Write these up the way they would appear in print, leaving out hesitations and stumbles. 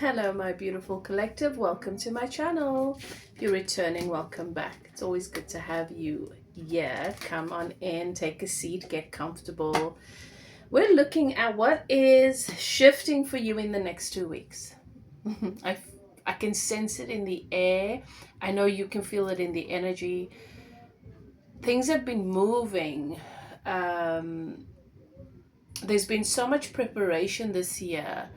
Hello my beautiful collective, welcome to my channel. If you're returning, welcome back. It's always good to have you here. Come on in, take a seat, get comfortable. We're looking at what is shifting for you in the next 2 weeks. I can sense it in the air. I know you can feel it in the energy. Things have been moving. There's been so much preparation this year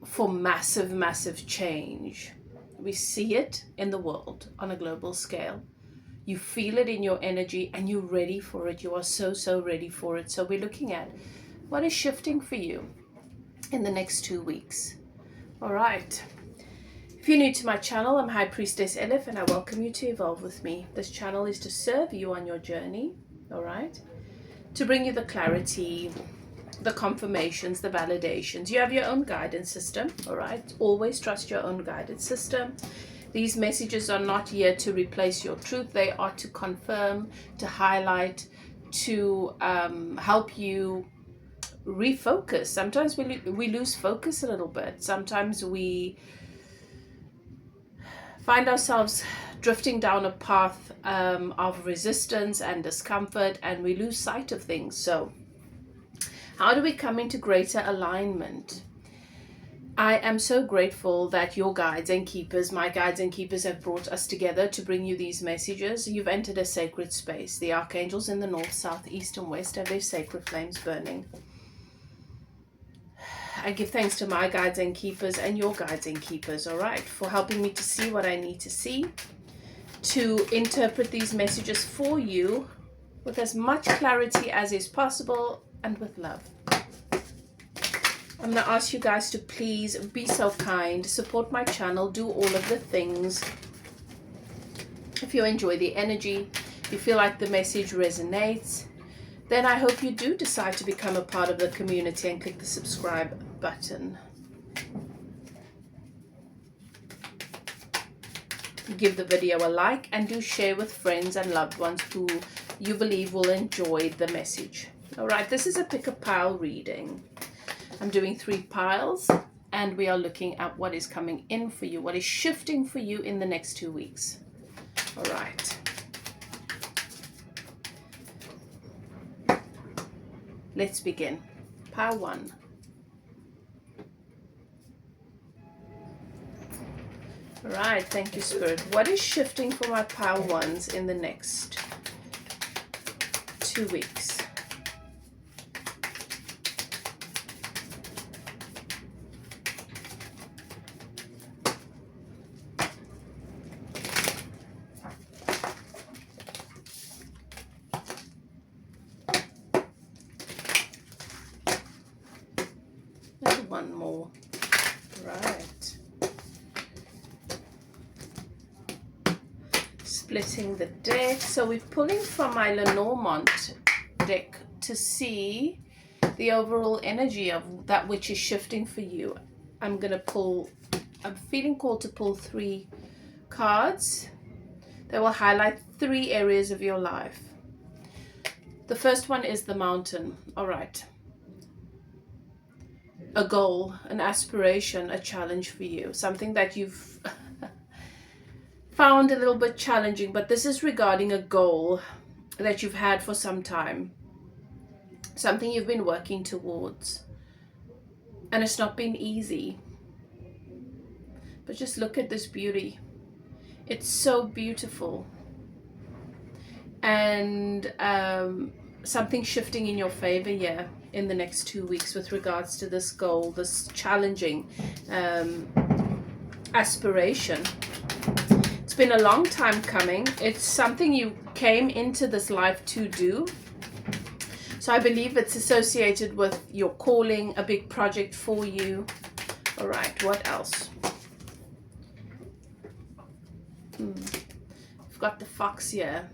for massive change. We see it in the world on a global scale. You feel it in your energy and you're ready for it. You are so ready for it. So we're looking at what is shifting for you in the next 2 weeks. All right. If you're new to my channel, I'm High Priestess Elif and I welcome you to evolve with me. This channel is to serve you on your journey. All right. To bring you the clarity, the confirmations, the validations. You have your own guidance system, all right? Always trust your own guidance system. These messages are not here to replace your truth. They are to confirm, to highlight, to help you refocus. Sometimes we lose focus a little bit. Sometimes we find ourselves drifting down a path of resistance and discomfort, and we lose sight of things. So how do we come into greater alignment? I am so grateful that your guides and keepers, my guides and keepers, have brought us together to bring you these messages. You've entered a sacred space. The archangels in the north, south, east, and west have their sacred flames burning. I give thanks to my guides and keepers and your guides and keepers, all right, for helping me to see what I need to see, to interpret these messages for you with as much clarity as is possible and with love. I'm going to ask you guys to please be so kind, support my channel, do all of the things. If you enjoy the energy, you feel like the message resonates, then I hope you do decide to become a part of the community and click the subscribe button. Give the video a like and do share with friends and loved ones who you believe will enjoy the message. All right, this is a pick a pile reading. I'm doing 3 piles and we are looking at what is coming in for you, what is shifting for you in the next 2 weeks. All right. Let's begin. Pile 1. All right, thank you, Spirit. What is shifting for my pile 1s in the next 2 weeks? And one more. Right. Splitting the deck. So we're pulling from my Lenormand deck to see the overall energy of that which is shifting for you. I'm feeling called to pull 3 cards that will highlight 3 areas of your life. The first one is the mountain. All right. A goal, an aspiration, a challenge for you, something that you've found a little bit challenging, but this is regarding a goal that you've had for some time, something you've been working towards, and it's not been easy. But just look at this beauty. It's so beautiful. And something shifting in your favor here in the next 2 weeks with regards to this goal, this challenging aspiration. It's been a long time coming. It's something you came into this life to do. So I believe it's associated with your calling, a big project for you. All right, what else? We've got the fox here.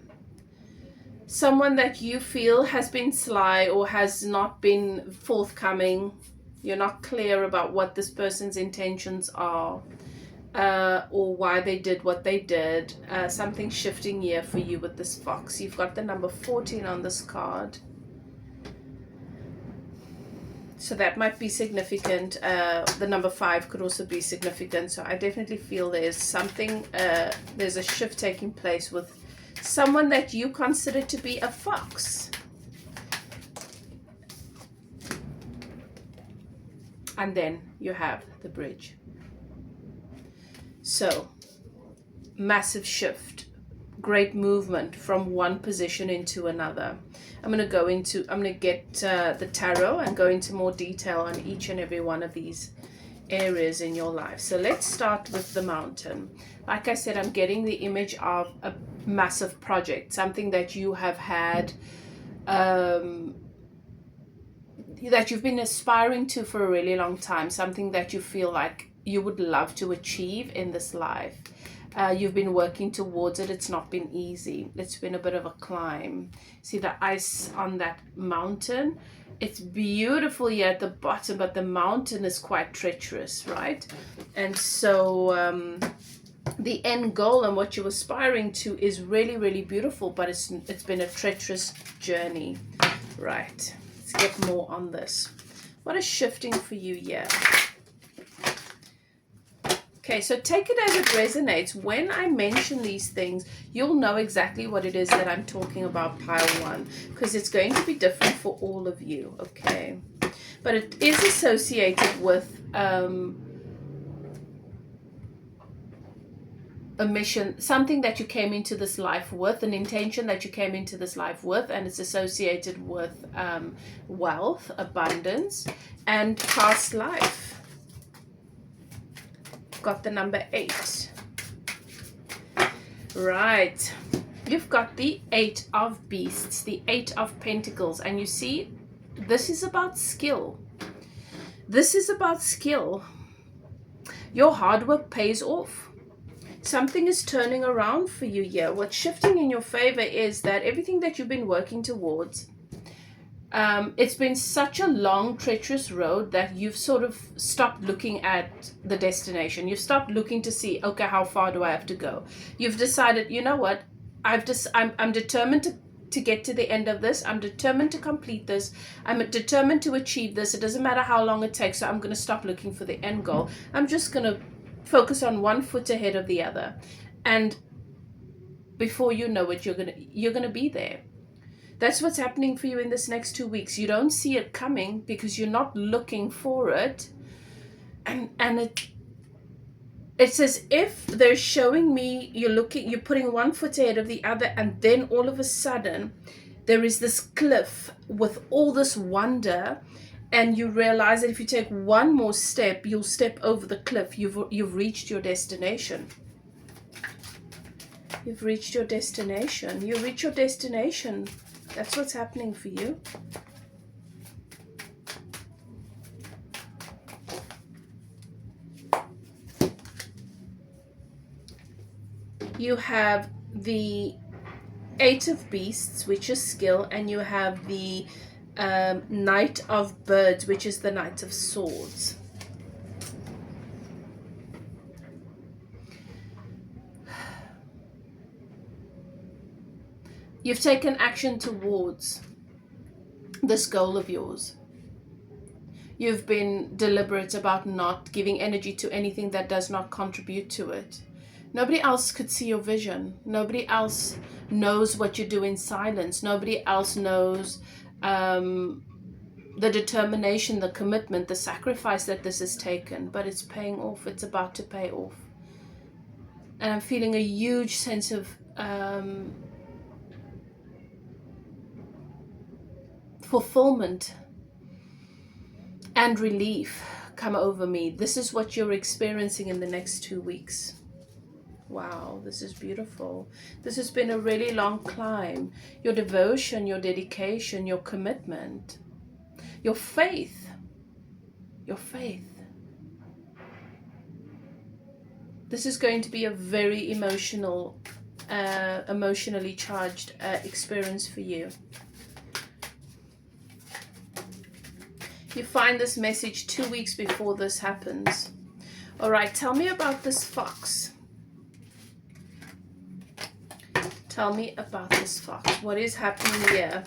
Someone that you feel has been sly or has not been forthcoming. You're not clear about what this person's intentions are. Or why they did what they did. Something shifting here for you with this fox. You've got the number 14 on this card. So that might be significant. The number 5 could also be significant. So I definitely feel there's something, there's a shift taking place with someone that you consider to be a fox. And then you have the bridge. So massive shift, great movement from one position into another. I'm going to get the tarot and go into more detail on each and every one of these areas in your life. So let's start with the mountain. Like I said, I'm getting the image of a massive project, something that you have had, that you've been aspiring to for a really long time, something that you feel like you would love to achieve in this life. You've been working towards it. It's not been easy. It's been a bit of a climb. See the ice on that mountain? It's beautiful here at the bottom, but the mountain is quite treacherous, right? And so the end goal and what you're aspiring to is really, really beautiful, but it's been a treacherous journey, right? Let's get more on this. What is shifting for you here? Okay, so take it as it resonates. When I mention these things, you'll know exactly what it is that I'm talking about, pile 1, because it's going to be different for all of you, okay? But it is associated with a mission, something that you came into this life with, an intention that you came into this life with, and it's associated with wealth, abundance, and past life. Got the number 8. Right, you've got the 8 of beasts, the 8 of pentacles, and you see this is about skill. This is about skill. Your hard work pays off. Something is turning around for you here. What's shifting in your favor is that everything that you've been working towards, it's been such a long, treacherous road that you've sort of stopped looking at the destination. You've stopped looking to see, okay, how far do I have to go? You've decided, you know what? I'm determined to get to the end of this. I'm determined to complete this. I'm determined to achieve this. It doesn't matter how long it takes. So I'm going to stop looking for the end goal. I'm just going to focus on one foot ahead of the other. And before you know it, you're going to be there. That's what's happening for you in this next 2 weeks. You don't see it coming because you're not looking for it. And it's as if they're showing me you're putting one foot ahead of the other, and then all of a sudden there is this cliff with all this wonder, and you realize that if you take one more step, you'll step over the cliff. You've reached your destination. You've reached your destination. You reach your destination. That's what's happening for you. You have the 8 of beasts, which is skill, and you have the Knight of birds, which is the Knight of swords. You've taken action towards this goal of yours. You've been deliberate about not giving energy to anything that does not contribute to it. Nobody else could see your vision. Nobody else knows what you do in silence. Nobody else knows the determination, the commitment, the sacrifice that this has taken. But it's paying off. It's about to pay off. And I'm feeling a huge sense of fulfillment and relief come over me. This is what you're experiencing in the next 2 weeks. Wow, this is beautiful. This has been a really long climb. Your devotion, your dedication, your commitment, your faith. Your faith. This is going to be a very emotionally charged experience for you. You find this message 2 weeks before this happens. All right, tell me about this fox. Tell me about this fox. What is happening here?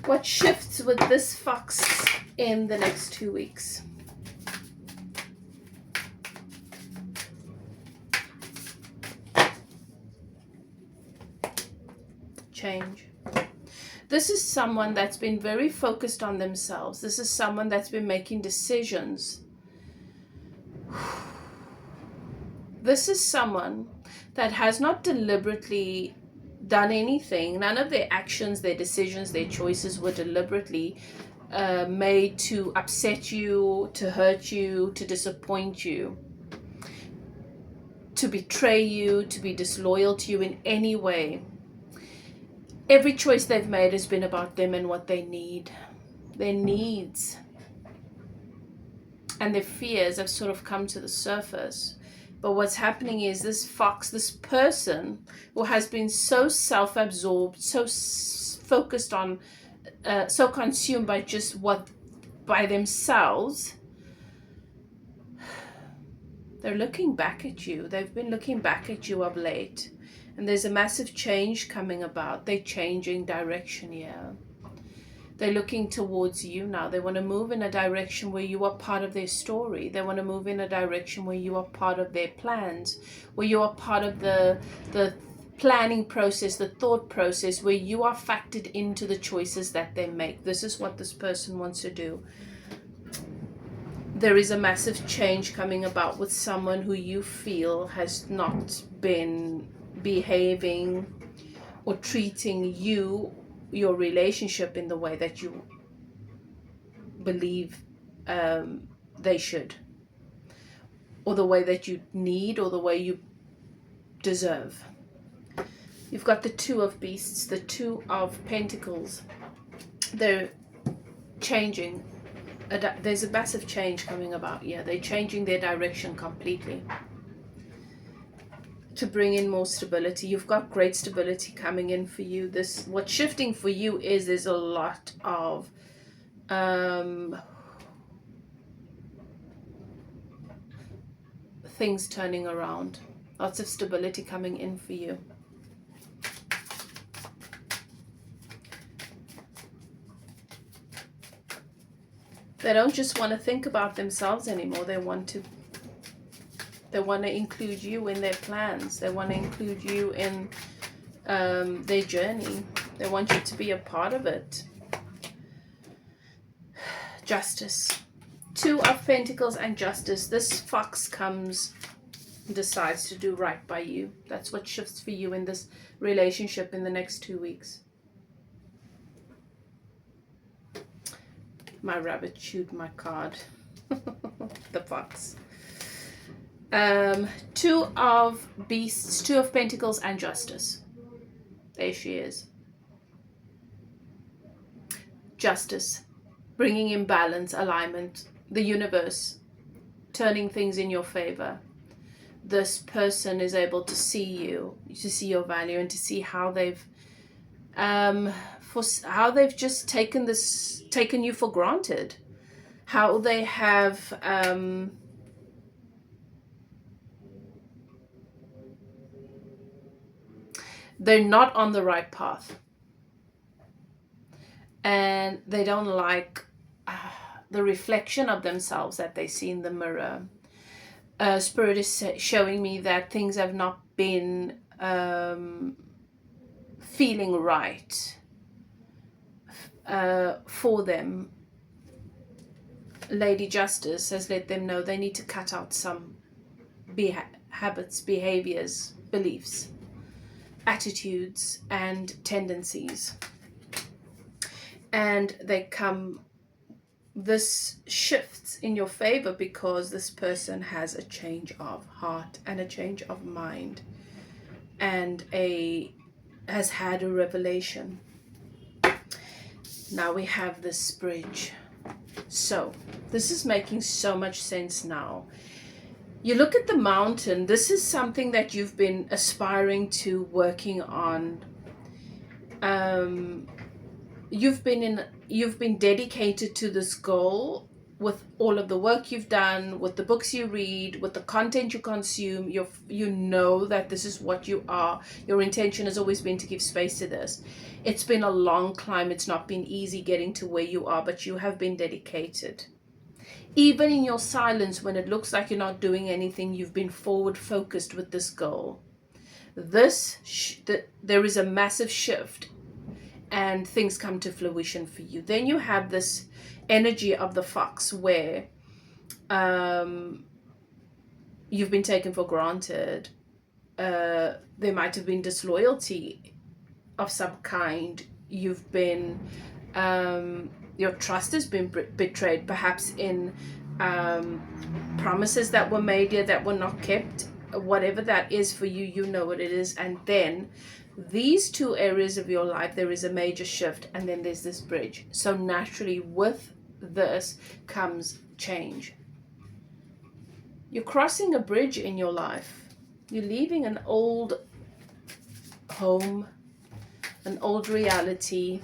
What shifts with this fox in the next 2 weeks. Change. This is someone that's been very focused on themselves. This is someone that's been making decisions. This is someone that has not deliberately done anything. None of their actions, their decisions, their choices were deliberately made to upset you, to hurt you, to disappoint you, to betray you, to be disloyal to you in any way. Every choice they've made has been about them and what they need, their needs. And their fears have sort of come to the surface. But what's happening is this fox, this person who has been so self-absorbed, so focused on, so consumed by just by themselves, they're looking back at you. They've been looking back at you of late. And there's a massive change coming about. They're changing direction here. They're looking towards you now. They want to move in a direction where you are part of their story. They want to move in a direction where you are part of their plans, where you are part of the planning process, the thought process, where you are factored into the choices that they make. This is what this person wants to do. There is a massive change coming about with someone who you feel has not been behaving or treating your relationship in the way that you believe they should, or the way that you need, or the way you deserve. You've got the Two of Beasts, the Two of Pentacles. They're changing. There's a massive change coming about here. They're changing their direction completely to bring in more stability. You've got great stability coming in for you. What's shifting for you is there's a lot of things turning around. Lots of stability coming in for you. They don't just want to think about themselves anymore. They want to include you in their plans. They want to include you in their journey. They want you to be a part of it. Justice. Two of Pentacles and Justice. This fox comes, decides to do right by you. That's what shifts for you in this relationship in the next 2 weeks. My rabbit chewed my card. The fox. Two of Beasts, Two of Pentacles and Justice. There she is. Justice. Bringing in balance, alignment. The universe. Turning things in your favor. This person is able to see you, to see your value, and to see how they've just taken you for granted. How they have they're not on the right path, and they don't like the reflection of themselves that they see in the mirror. Spirit is showing me that things have not been feeling right for them. Lady Justice has let them know they need to cut out some habits, behaviors, beliefs, attitudes, and tendencies. And this shifts in your favor because this person has a change of heart and a change of mind, and has had a revelation. Now we have this bridge. So this is making so much sense now. You look at the mountain. This is something that you've been aspiring to, working on. You've been dedicated to this goal with all of the work you've done, with the books you read, with the content you consume, you know that this is what you are. Your intention has always been to give space to this. It's been a long climb. It's not been easy getting to where you are, but you have been dedicated. Even in your silence, when it looks like you're not doing anything, you've been forward focused with this goal. There is a massive shift, and things come to fruition for you. Then you have this energy of the fox, where you've been taken for granted. There might have been disloyalty of some kind. You've been your trust has been betrayed, perhaps in promises that were made here that were not kept. Whatever that is for you, you know what it is. And then these two areas of your life, there is a major shift, and then there's this bridge. So naturally, with this comes change. You're crossing a bridge in your life. You're leaving an old home, an old reality,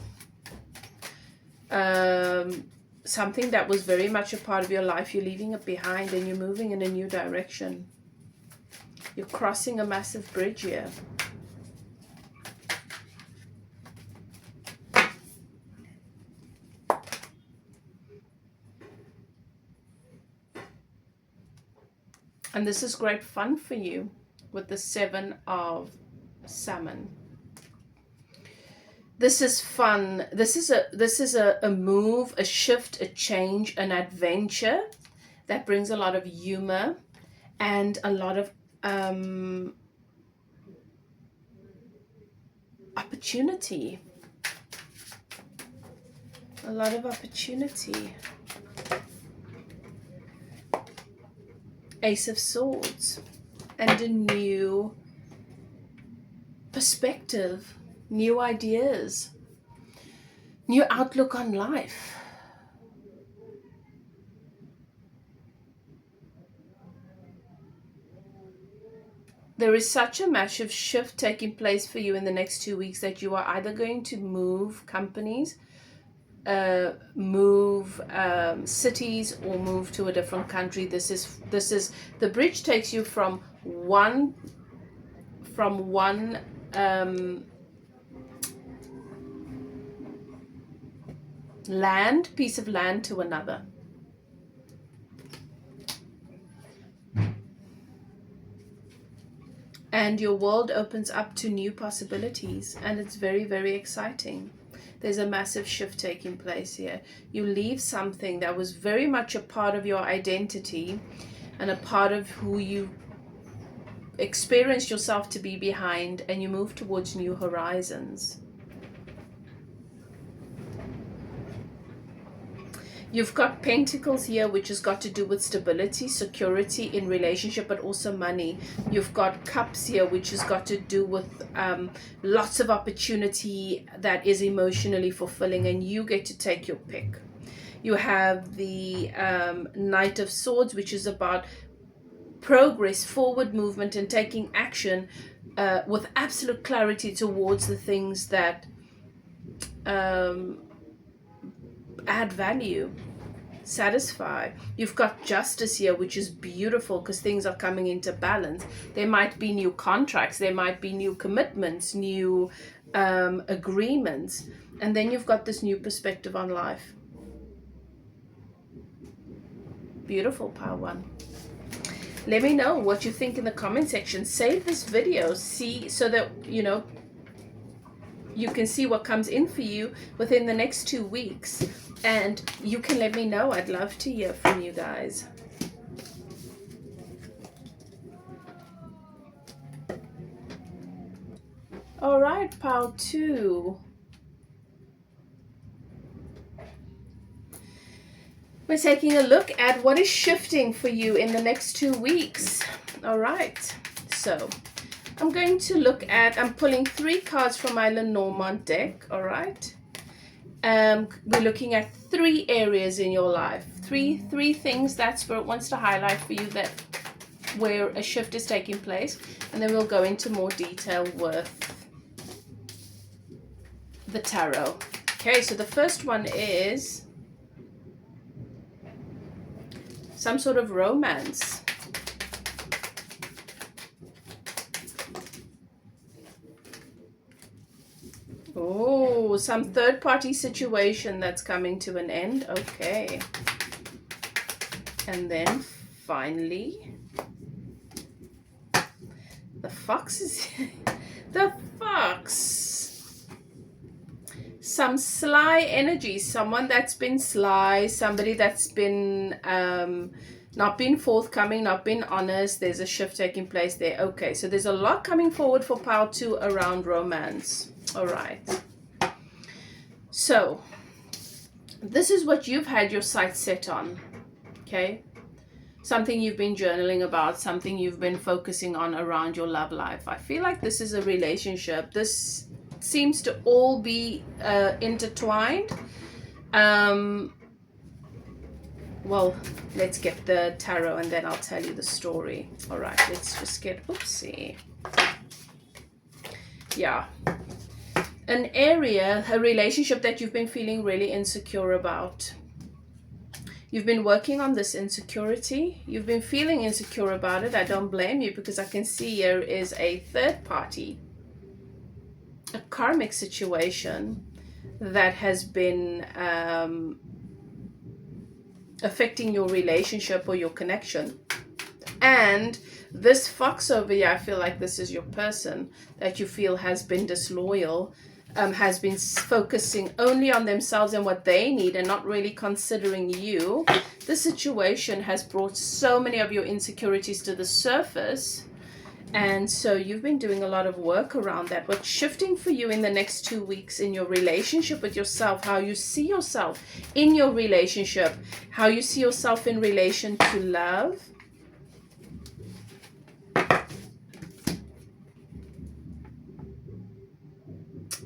something that was very much a part of your life. You're leaving it behind, and you're moving in a new direction. You're crossing a massive bridge here. And this is great fun for you with the 7 of Salmon. This is fun. This is a move, a shift, a change, an adventure that brings a lot of humor and a lot of opportunity. A lot of opportunity. Ace of Swords, and a new perspective, new ideas, new outlook on life. There is such a massive shift taking place for you in the next 2 weeks that you are either going to move companies, move cities, or move to a different country. This is the bridge takes you from one piece of land to another. And your world opens up to new possibilities, and it's very, very exciting. There's a massive shift taking place here. You leave something that was very much a part of your identity and a part of who you experienced yourself to be behind, and you move towards new horizons. You've got Pentacles here, which has got to do with stability, security in relationship, but also money. You've got Cups here, which has got to do with lots of opportunity that is emotionally fulfilling, and you get to take your pick. You have the Knight of Swords, which is about progress, forward movement, and taking action with absolute clarity towards the things that add value, satisfy. You've got Justice here, which is beautiful because things are coming into balance. There might be new contracts, there might be new commitments, new agreements, and then you've got this new perspective on life. Beautiful, Power One. Let me know what you think in the comment section. Save this video, see, so that you can see what comes in for you within the next 2 weeks. And you can let me know. I'd love to hear from you guys. All right, Pile 2. We're taking a look at what is shifting for you in the next 2 weeks. All right, so I'm going to look at, I'm pulling 3 cards from my Lenormand deck. All right. We're looking at 3 areas in your life, three things that Spirit wants to highlight for you, that where a shift is taking place, and then we'll go into more detail with the tarot. Okay, so the first one is some sort of romance. Oh, some third-party situation that's coming to an end. Okay. And then finally, the fox is the fox. Some sly energy, someone that's been sly, somebody that's been not been forthcoming, not been honest. There's a shift taking place there. Okay, so there's a lot coming forward for pile 2 around romance. All right. So this is what you've had your sights set on. Okay. Something you've been journaling about, something you've been focusing on around your love life. I feel like this is a relationship. This seems to all be intertwined. Well, let's get the tarot and then I'll tell you the story. All right, let's just get, oopsie. Yeah. An area, a relationship that you've been feeling really insecure about. You've been working on this insecurity. You've been feeling insecure about it. I don't blame you, because I can see here is a third party, a karmic situation that has been affecting your relationship or your connection. And this fox over here, I feel like this is your person that you feel has been disloyal, has been focusing only on themselves and what they need and not really considering you. This situation has brought so many of your insecurities to the surface. And so you've been doing a lot of work around that. What's shifting for you in the next 2 weeks in your relationship with yourself, how you see yourself in your relationship, how you see yourself in relation to love.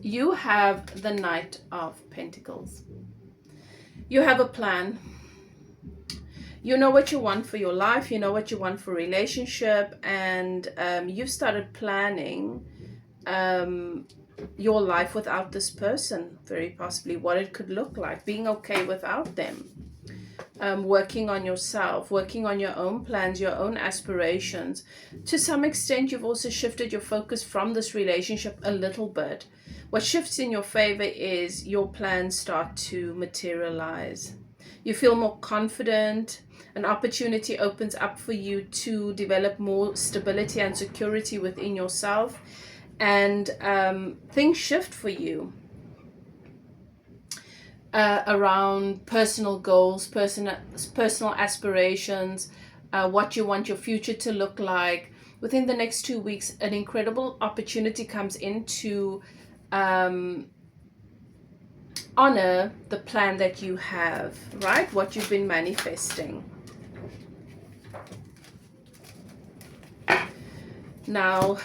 You have the Knight of Pentacles. You have a plan. You know what you want for your life. You know what you want for relationship. And you've started planning your life without this person. Very possibly what it could look like. Being okay without them. Working on yourself. Working on your own plans, your own aspirations. To some extent, you've also shifted your focus from this relationship a little bit. What shifts in your favor is your plans start to materialize. You feel more confident. An opportunity opens up for you to develop more stability and security within yourself. And things shift for you around personal goals, personal aspirations, what you want your future to look like. Within the next 2 weeks, an incredible opportunity comes in to honor the plan that you have, right? What you've been manifesting. Now,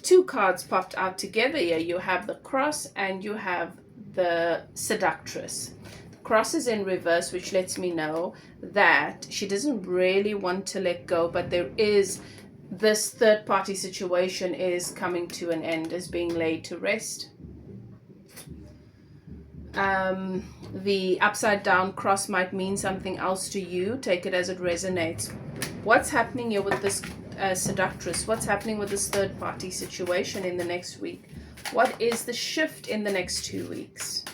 2 cards popped out together here. You have the Cross and you have the Seductress. The Cross is in reverse, which lets me know that she doesn't really want to let go, but there is this third party situation is coming to an end, is being laid to rest. The upside down cross might mean something else to you. Take it as it resonates. What's happening here with this Seductress? What's happening with this third party situation in the next week? What is the shift in the next 2 weeks?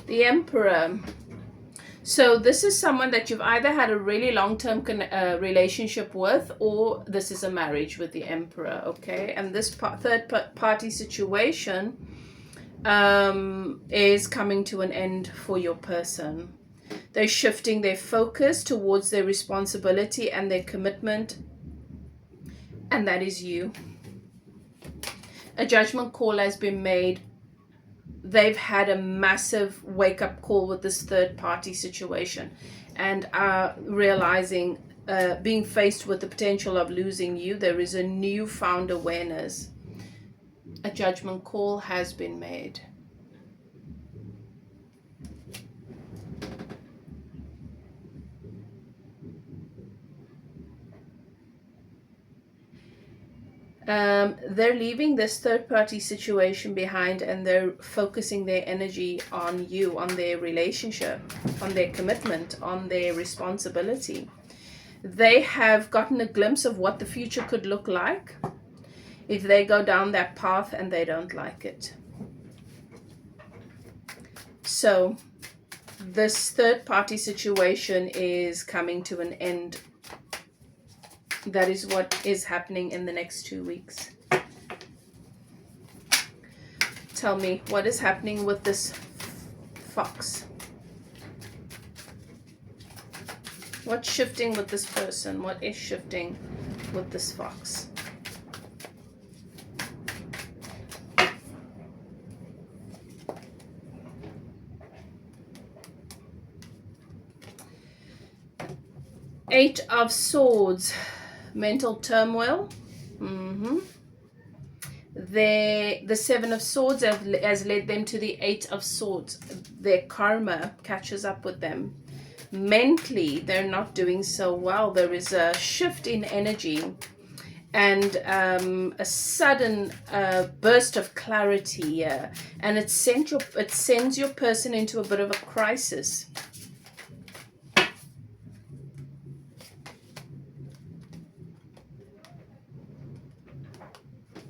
The Emperor. So this is someone that you've either had a really long-term relationship with, or this is a marriage with the Emperor, okay? And this third party situation is coming to an end for your person. They're shifting their focus towards their responsibility and their commitment, and that is you. A judgment call has been made. They've had a massive wake-up call with this third-party situation and are realizing, being faced with the potential of losing you. There is a newfound awareness. A judgment call has been made. They're leaving this third-party situation behind, and they're focusing their energy on you, on their relationship, on their commitment, on their responsibility. They have gotten a glimpse of what the future could look like if they go down that path, and they don't like it. So this third-party situation is coming to an end. That is what is happening in the next 2 weeks. Tell me, what is happening with this fox? What's shifting with this person? What is shifting with this fox? Eight of Swords. Mental turmoil. The Seven of Swords has led them to the Eight of Swords. Their karma catches up with them. Mentally, they're not doing so well. There is a shift in energy and a sudden burst of clarity, and it sends your person into a bit of a crisis.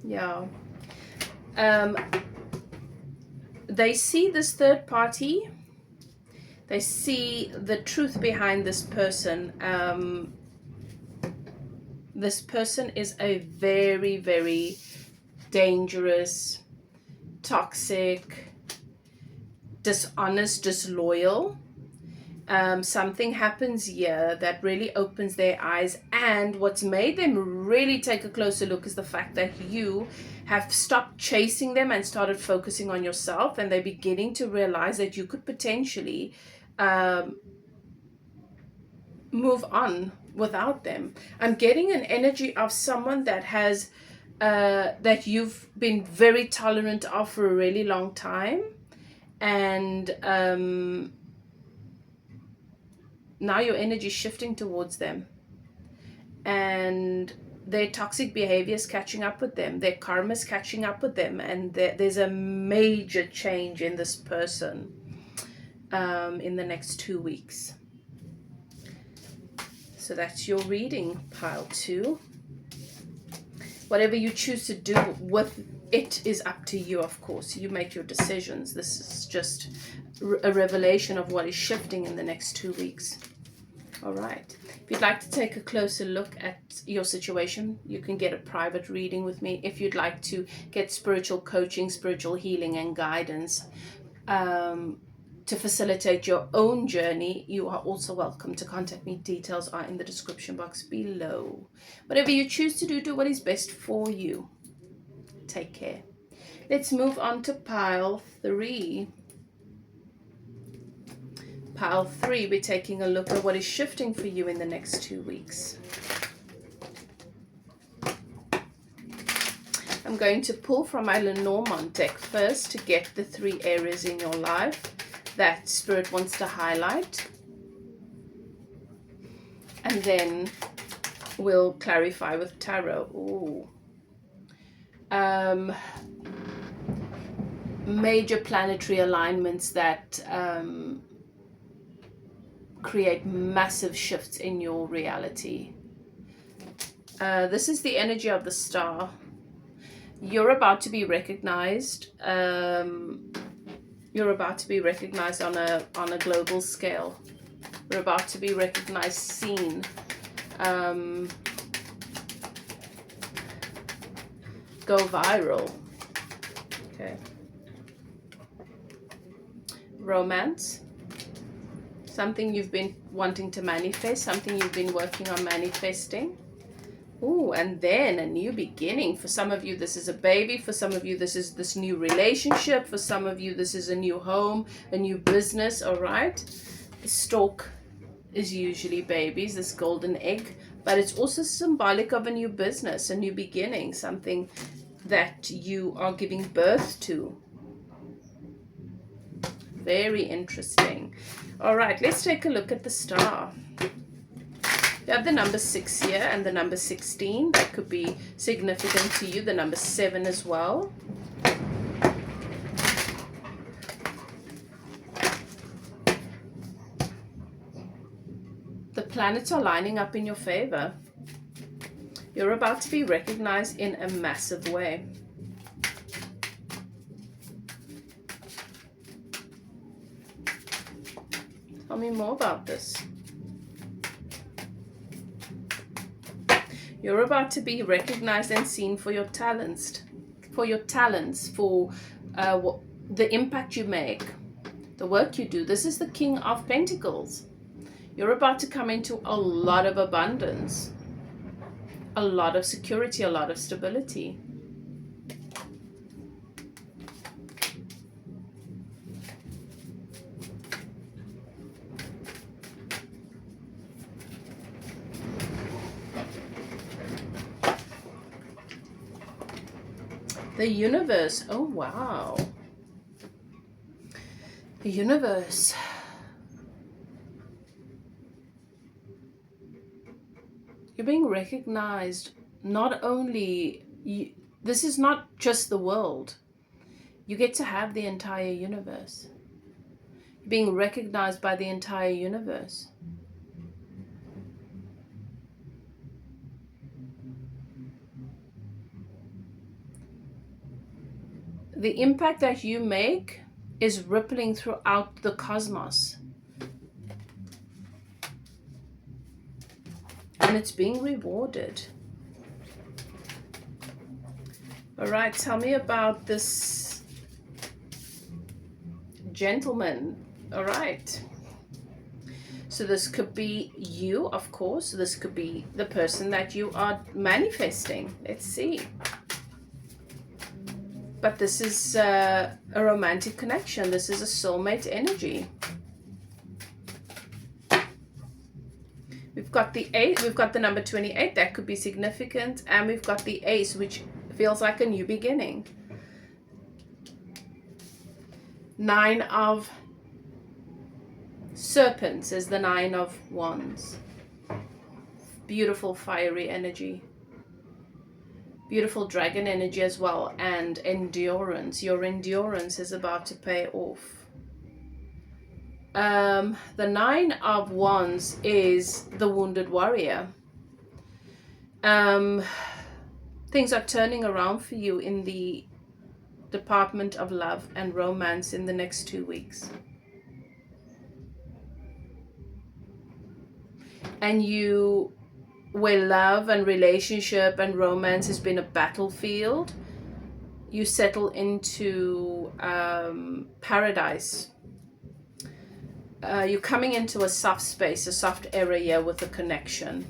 Yeah. They see this third party. They see the truth behind this person. This person is a very, very dangerous, toxic, dishonest, disloyal. Something happens here that really opens their eyes, and what's made them really take a closer look is the fact that you have stopped chasing them and started focusing on yourself, and they're beginning to realize that you could potentially move on without them. I'm getting an energy of someone that has that you've been very tolerant of for a really long time, and now your energy is shifting towards them, and their toxic behavior is catching up with them, their karma is catching up with them, and there's a major change in this person in the next 2 weeks. So that's your reading, pile 2. Whatever you choose to do with it is up to you, of course. You make your decisions. This is just a revelation of what is shifting in the next 2 weeks. All right. If you'd like to take a closer look at your situation, you can get a private reading with me. If you'd like to get spiritual coaching, spiritual healing, and guidance to facilitate your own journey, you are also welcome to contact me. Details are in the description box below. Whatever you choose to do, do what is best for you. Take care. Let's move on to pile 3. Pile 3, we're taking a look at what is shifting for you in the next 2 weeks. I'm going to pull from my Lenormand deck first to get the 3 areas in your life that Spirit wants to highlight. And then we'll clarify with Tarot. Ooh. Major planetary alignments that create massive shifts in your reality. This is the energy of the star. You're about to be recognized. You're about to be recognized on a global scale. You're about to be recognized, seen. Go viral. Okay. Romance. Something you've been wanting to manifest, something you've been working on manifesting. Ooh, and then a new beginning. For some of you, this is a baby. For some of you, this is this new relationship. For some of you, this is a new home, a new business, all right? The stalk is usually babies, this golden egg, but it's also symbolic of a new business, a new beginning, something that you are giving birth to. Very interesting. All right, let's take a look at the star. You have the number 6 here and the number 16. That could be significant to you. The number 7 as well. The planets are lining up in your favor. You're about to be recognized in a massive way. Tell me more about this. You're about to be recognized and seen for your talents, for the impact you make, the work you do. This is the King of Pentacles. You're about to come into a lot of abundance, a lot of security, a lot of stability. The universe. Oh, wow. The universe. You're being recognized. Not only, this is not just the world. You get to have the entire universe. You're being recognized by the entire universe. The impact that you make is rippling throughout the cosmos. And it's being rewarded. All right, tell me about this gentleman. All right. So this could be you, of course. This could be the person that you are manifesting. Let's see. But this is a romantic connection. This is a soulmate energy. We've got the 8. We've got the number 28. That could be significant. And we've got the Ace, which feels like a new beginning. 9 of Serpents is the 9 of Wands. Beautiful fiery energy. Beautiful dragon energy as well, and endurance. Your endurance is about to pay off. The 9 of Wands is the wounded warrior. Things are turning around for you in the department of love and romance in the next 2 weeks. And you, where love and relationship and romance has been a battlefield, you settle into paradise. You're coming into a soft space, a soft area with a connection.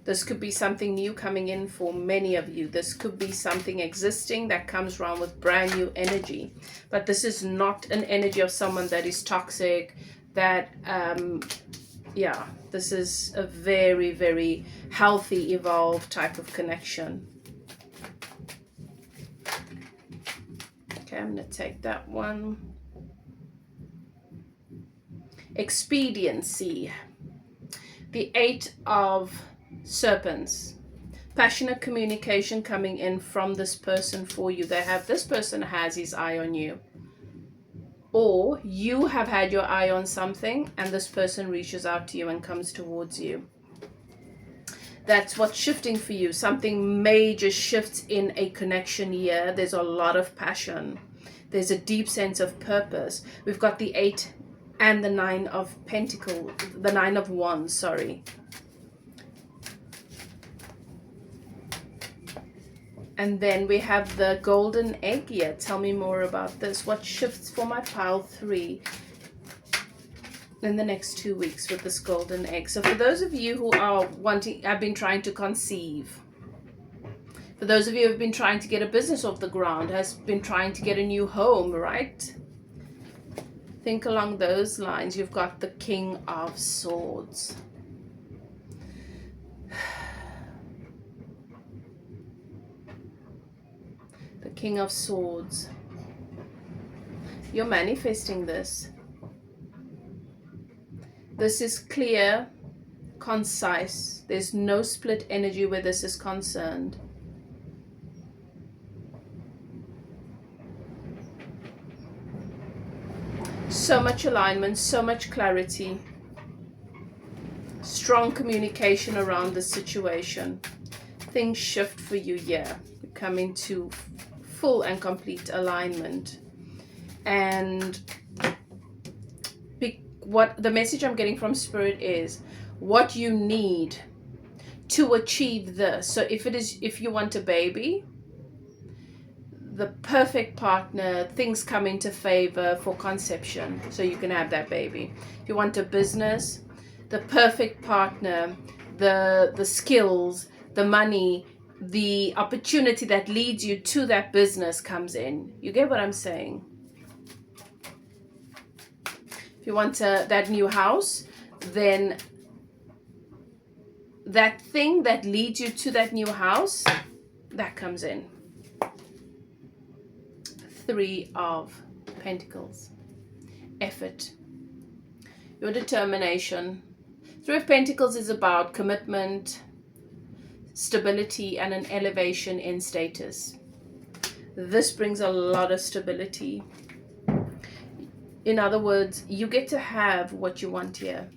This could be something new coming in for many of you. This could be something existing that comes around with brand new energy. But this is not an energy of someone that is toxic, that yeah, this is a very, very healthy, evolved type of connection. Okay, I'm going to take that one. Expediency. The 8 of Serpents. Passionate communication coming in from this person for you. This person has his eye on you. Or you have had your eye on something and this person reaches out to you and comes towards you. That's what's shifting for you. Something major shifts in a connection here. There's a lot of passion. There's a deep sense of purpose. We've got the 8 and the 9 of Pentacles, the 9 of Wands, sorry. And then we have the golden egg here. Tell me more about this. What shifts for my pile 3 in the next 2 weeks with this golden egg? So for those of you who are have been trying to conceive, for those of you who have been trying to get a business off the ground, has been trying to get a new home, right? Think along those lines. You've got the King of Swords. The King of Swords. You're manifesting this. This is clear concise. There's no split energy where this is concerned. So much alignment, so much clarity, strong communication around the situation. Things shift for you here. You come into full and complete alignment. And what the message I'm getting from Spirit is what you need to achieve this. So if you want a baby, the perfect partner, things come into favor for conception, so you can have that baby. If you want a business, the perfect partner, the skills, the money, the opportunity that leads you to that business comes in. You get what I'm saying? If you want that new house, then that thing that leads you to that new house, that comes in. 3 of Pentacles. Effort. Your determination. 3 of Pentacles is about commitment, stability, and an elevation in status. This brings a lot of stability. In other words, you get to have what you want here.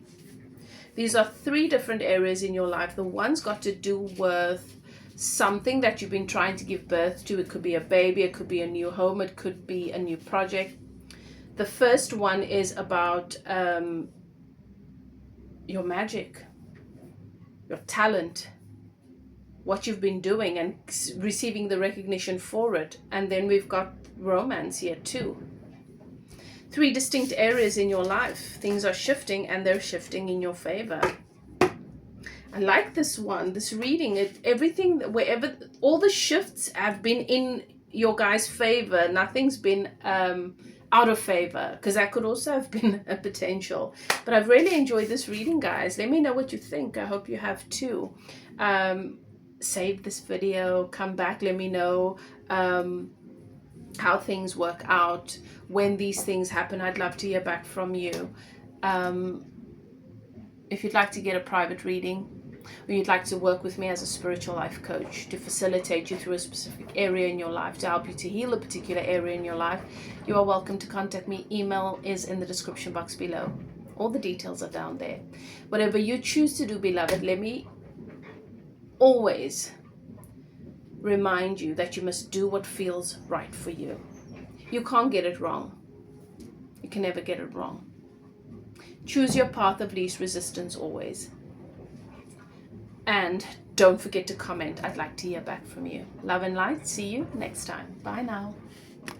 These are 3 different areas in your life. The one's got to do with something that you've been trying to give birth to. It could be a baby, it could be a new home, it could be a new project. The first one is about your magic, your talent, what you've been doing and receiving the recognition for it. And then we've got romance here too. 3 distinct areas in your life. Things are shifting, and they're shifting in your favor. I like this one, this reading. Everything, wherever, all the shifts have been in your guys' favor. Nothing's been out of favor, because that could also have been a potential. But I've really enjoyed this reading, guys. Let me know what you think. I hope you have too. Save this video, come back, let me know how things work out, when these things happen. I'd love to hear back from you. If you'd like to get a private reading, or you'd like to work with me as a spiritual life coach to facilitate you through a specific area in your life, to help you to heal a particular area in your life, you are welcome to contact me. Email is in the description box below. All the details are down there. Whatever you choose to do, beloved, let me always remind you that you must do what feels right for you. You can't get it wrong. You can never get it wrong. Choose your path of least resistance always. And don't forget to comment. I'd like to hear back from you. Love and light. See you next time. Bye now.